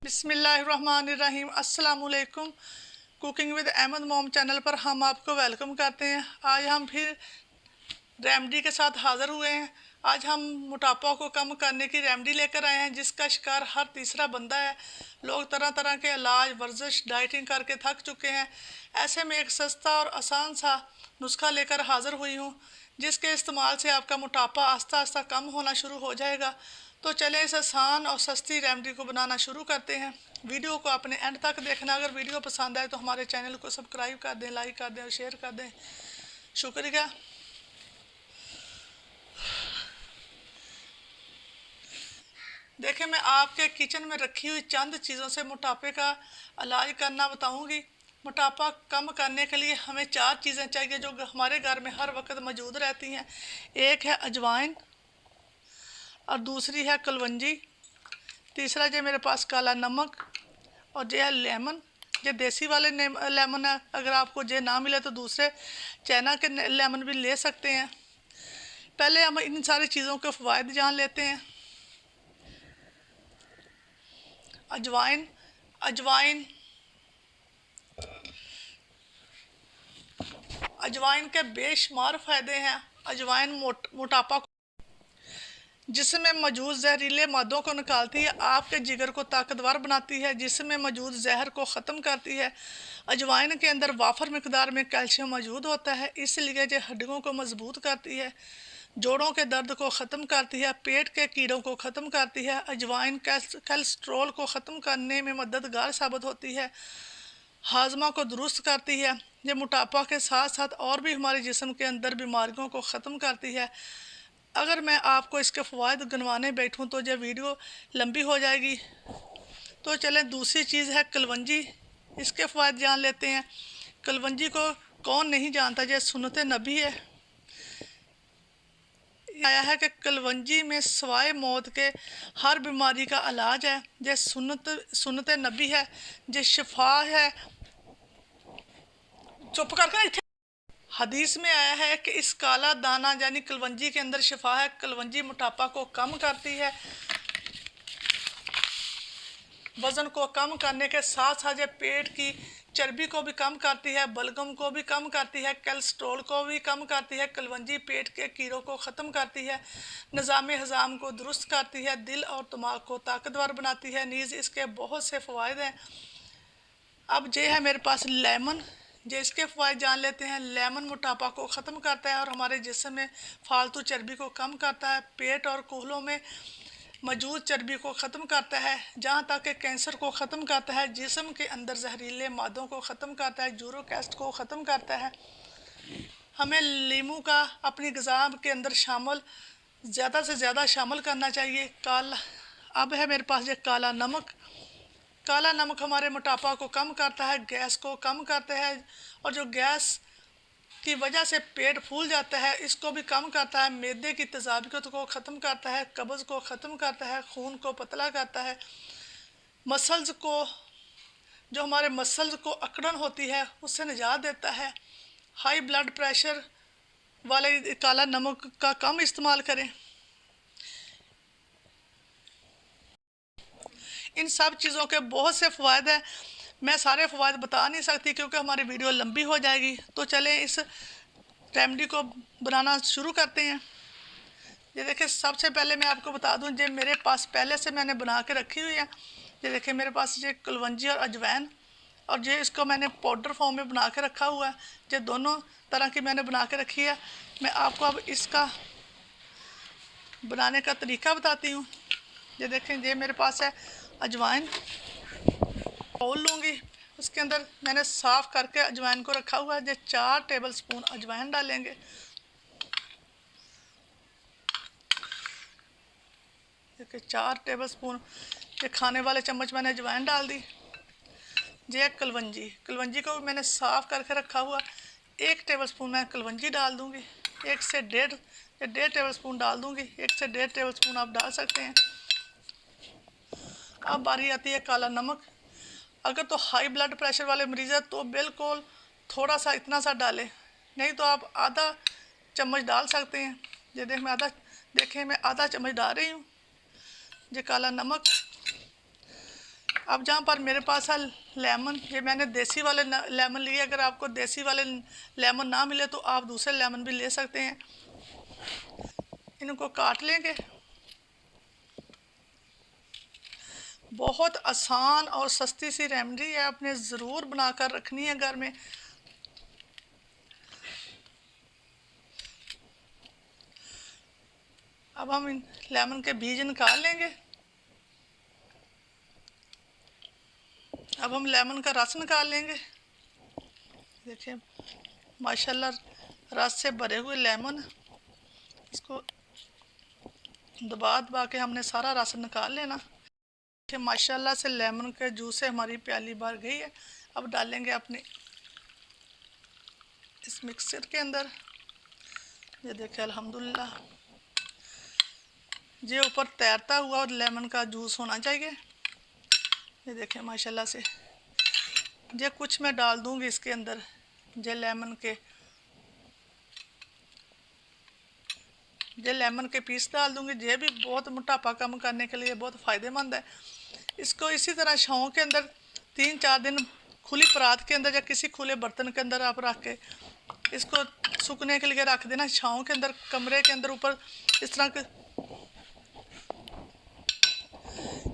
बिस्मिल्लाहिर्रहमानिर्रहीम अस्सलाम वालेकुम। कुकिंग विद अहमद मोम चैनल पर हम आपको वेलकम करते हैं। आज हम फिर रेमेडी के साथ हाज़िर हुए हैं। आज हम मोटापा को कम करने की रेमेडी लेकर आए हैं जिसका शिकार हर तीसरा बंदा है। लोग तरह तरह के इलाज, वर्जिश, डाइटिंग करके थक चुके हैं। ऐसे में एक सस्ता और आसान सा नुस्खा लेकर हाज़िर हुई हूँ जिसके इस्तेमाल से आपका मोटापा आस्ता आस्ता कम होना शुरू हो जाएगा। तो चलें इस आसान और सस्ती रेमेडी को बनाना शुरू करते हैं। वीडियो को अपने एंड तक देखना। अगर वीडियो पसंद आए तो हमारे चैनल को सब्सक्राइब कर दें, लाइक कर दें और शेयर कर दें। शुक्रिया। देखें, मैं आपके किचन में रखी हुई चंद चीज़ों से मोटापे का इलाज करना बताऊंगी। मोटापा कम करने के लिए हमें 4 चीज़ें चाहिए जो हमारे घर में हर वक्त मौजूद रहती हैं। एक है अजवाइन, और दूसरी है कलवंजी, तीसरा जो मेरे पास काला नमक, और जो है लेमन। ये देसी वाले लेमन है। अगर आपको ये ना मिले तो दूसरे चाइना के लेमन भी ले सकते हैं। पहले हम इन सारी चीज़ों के फ़वाइद जान लेते हैं। अजवाइन अजवाइन अजवाइन के बेशुमार फ़ायदे हैं। अजवाइन मोटापा जिसमें मौजूद जहरीले मादों को निकालती है, आपके जिगर को ताकतवर बनाती है, जिसमें मौजूद जहर को ख़त्म करती है। अजवाइन के अंदर वाफर मिकदार में कैल्शियम मौजूद होता है, इसलिए ये हड्डियों को मजबूत करती है, जोड़ों के दर्द को ख़त्म करती है, पेट के कीड़ों को ख़त्म करती है। अजवाइन कोलेस्ट्रॉल को ख़त्म करने में मददगार साबित होती है, हाजमा को दुरुस्त करती है। ये मोटापा के साथ साथ और भी हमारे जिस्म के अंदर बीमारियों को ख़त्म करती है। अगर मैं आपको इसके फ़वाइद गिनवाने बैठूं तो ये वीडियो लंबी हो जाएगी। तो चलें, दूसरी चीज़ है कलवंजी। इसके फ़वाइद जान लेते हैं। कलवंजी को कौन नहीं जानता, ये सुन्नत नबी है। आया है कि कलवंजी में सवाए मौत के हर बीमारी का इलाज है। ये सुन्नत नबी है, ये शिफा है। चुप करके हदीस में आया है कि इस काला दाना यानी कलवंजी के अंदर शिफा है। कलवंजी मोटापा को कम करती है, वज़न को कम करने के साथ साथ पेट की चर्बी को भी कम करती है, बलगम को भी कम करती है, कोलेस्ट्रॉल को भी कम करती है। कलवंजी पेट के कीड़ों को ख़त्म करती है, निज़ाम हज़ाम को दुरुस्त करती है, दिल और दिमाग को ताकतवर बनाती है। नीज़ इसके बहुत से फ़वाइद हैं। अब ये है मेरे पास लेमन। जो इसके फ़वाइद जान लेते हैं। लेमन मोटापा को ख़त्म करता है और हमारे जिस्म में फालतू चर्बी को कम करता है, पेट और कूहलों में मौजूद चर्बी को ख़त्म करता है, जहाँ तक कि कैंसर को ख़त्म करता है, जिस्म के अंदर जहरीले मादों को ख़त्म करता है, यूरिक एसिड को ख़त्म करता है। हमें लीमू का अपनी ग़िज़ा के अंदर ज़्यादा से ज़्यादा शामिल करना चाहिए। अब है मेरे पास ये काला नमक। काला नमक हमारे मोटापा को कम करता है, गैस को कम करता है, और जो गैस की वजह से पेट फूल जाता है इसको भी कम करता है, मैदे की तेज़ाबियत को ख़त्म करता है, कब्ज़ को ख़त्म करता है, खून को पतला करता है, मसल्स को जो हमारे मसल्स को अकड़न होती है उससे निजात देता है। हाई ब्लड प्रेशर वाले काला नमक का कम इस्तेमाल करें। इन सब चीज़ों के बहुत से फ़वाइद हैं। मैं सारे फ़वाइद बता नहीं सकती क्योंकि हमारी वीडियो लंबी हो जाएगी। तो चलें इस रेमेडी को बनाना शुरू करते हैं। ये देखिए, सबसे पहले मैं आपको बता दूं, ये मेरे पास पहले से मैंने बना के रखी हुई है। ये देखिए मेरे पास ये कलवंजी और अजवाइन, और ये इसको मैंने पाउडर फॉर्म में बना के रखा हुआ है। ये दोनों तरह की मैंने बना के रखी है। मैं आपको अब इसका बनाने का तरीका बताती हूँ। ये देखें, ये मेरे पास है अजवाइन। बाउल लूँगी, उसके अंदर मैंने साफ़ करके अजवाइन को रखा हुआ है। ये 4 टेबल स्पून अजवाइन डालेंगे। देखिए 4 टेबल स्पून, ये खाने वाले चम्मच मैंने अजवाइन डाल दी। ये कलवंजी को मैंने साफ़ करके रखा हुआ। 1 टेबल स्पून मैं कलवंजी डाल दूँगी। 1 से 1.5 टेबल स्पून डाल दूँगी। 1 से 1.5 टेबल स्पून आप डाल सकते हैं। अब बारी आती है काला नमक। अगर तो हाई ब्लड प्रेशर वाले मरीज़ है तो बिल्कुल थोड़ा सा, इतना सा डालें, नहीं तो आप आधा चम्मच डाल सकते हैं। ये देखें मैं आधा चम्मच डाल रही हूँ ये काला नमक। अब जहाँ पर मेरे पास है लेमन, ये मैंने देसी वाले लेमन लिए। अगर आपको देसी वाले लेमन ना मिले तो आप दूसरे लेमन भी ले सकते हैं। इनको काट लेंगे। बहुत आसान और सस्ती सी रेमेडी है, आपने ज़रूर बनाकर रखनी है घर में। अब हम इन लेमन के बीज निकाल लेंगे। अब हम लेमन का रस निकाल लेंगे। देखिए माशाल्लाह रस से भरे हुए लेमन, इसको दबा दबा के हमने सारा रस निकाल लेना। देखिए माशाल्लाह से लेमन के जूस से हमारी प्याली भर गई है। अब डालेंगे अपने इस मिक्सर के अंदर। ये देखिए अल्हम्दुलिल्लाह, ये ऊपर तैरता हुआ और लेमन का जूस होना चाहिए। ये देखें माशाल्लाह से, ये कुछ मैं डाल दूंगी इसके अंदर, ये लेमन के पीस डाल दूंगी। ये भी बहुत मोटापा कम करने के लिए बहुत फ़ायदेमंद है। इसको इसी तरह छाँव के अंदर 3-4 दिन खुली परात के अंदर या किसी खुले बर्तन के अंदर आप रख के इसको सूखने के लिए रख देना। छाँव के अंदर कमरे के अंदर ऊपर इस तरह के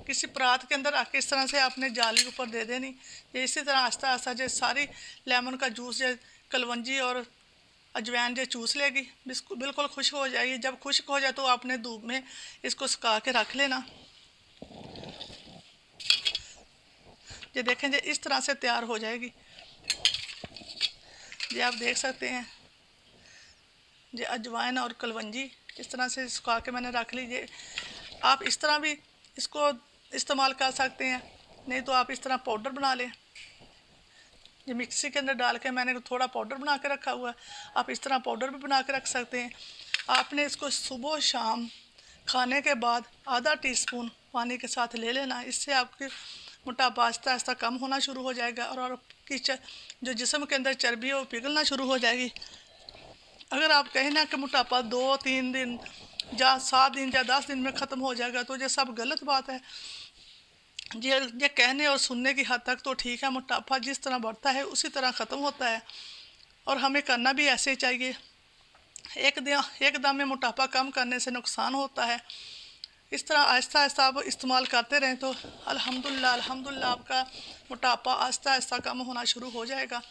किसी परात के अंदर रख के इस तरह से आपने जाली ऊपर दे देनी। ये इसी तरह आस्ता आस्ता जो सारी लेमन का जूस जो कलवंजी और अजवाइन जो चूस लेगी, बिल्कुल खुश्क हो जाएगी। जब खुश्क हो जाए तो आपने धूप में इसको सुखा के रख लेना। ये देखें जो इस तरह से तैयार हो जाएगी। ये आप देख सकते हैं, ये अजवाइन और कलवंजी इस तरह से सुखा के मैंने रख लीजिए। आप इस तरह भी इसको इस्तेमाल कर सकते हैं, नहीं तो आप इस तरह पाउडर बना लें। ये मिक्सी के अंदर डाल के मैंने थोड़ा पाउडर बना के रखा हुआ है, आप इस तरह पाउडर भी बना के रख सकते हैं। आपने इसको सुबह शाम खाने के बाद आधा टीस्पून पानी के साथ ले लेना। इससे आपके मोटापा आहिस्ता आहिस्ता कम होना शुरू हो जाएगा और आपकी जो जिस्म के अंदर चर्बी है वो पिघलना शुरू हो जाएगी। अगर आप कहें ना कि मोटापा 2-3 दिन या 7 दिन या 10 दिन में ख़त्म हो जाएगा, तो ये सब गलत बात है। ये कहने और सुनने की हद तक तो ठीक है, मोटापा जिस तरह बढ़ता है उसी तरह ख़त्म होता है और हमें करना भी ऐसे चाहिए। एकदम में मोटापा कम करने से नुकसान होता है। इस तरह आहिस्ता आहिस्ता आप इस्तेमाल करते रहें तो अल्हम्दुलिल्लाह आपका मोटापा आहिस्ता आहिस्ता कम होना शुरू हो जाएगा।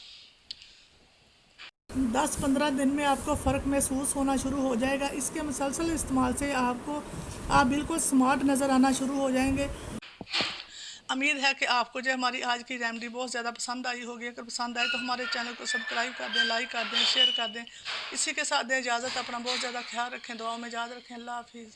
10-15 दिन में आपको फ़र्क महसूस होना शुरू हो जाएगा। इसके मुसलसल इस्तेमाल से आप बिल्कुल स्मार्ट नज़र आना शुरू हो जाएंगे। उम्मीद है कि आपको जो हमारी आज की रेमेडी बहुत ज़्यादा पसंद आई होगी। अगर पसंद आए तो हमारे चैनल को सब्सक्राइब कर दें, लाइक कर दें, शेयर कर दें। इसी के साथ दें इजाज़त। अपना बहुत ज़्यादा ख्याल रखें, दुआओं में याद रखें। अल्लाह हाफिज़।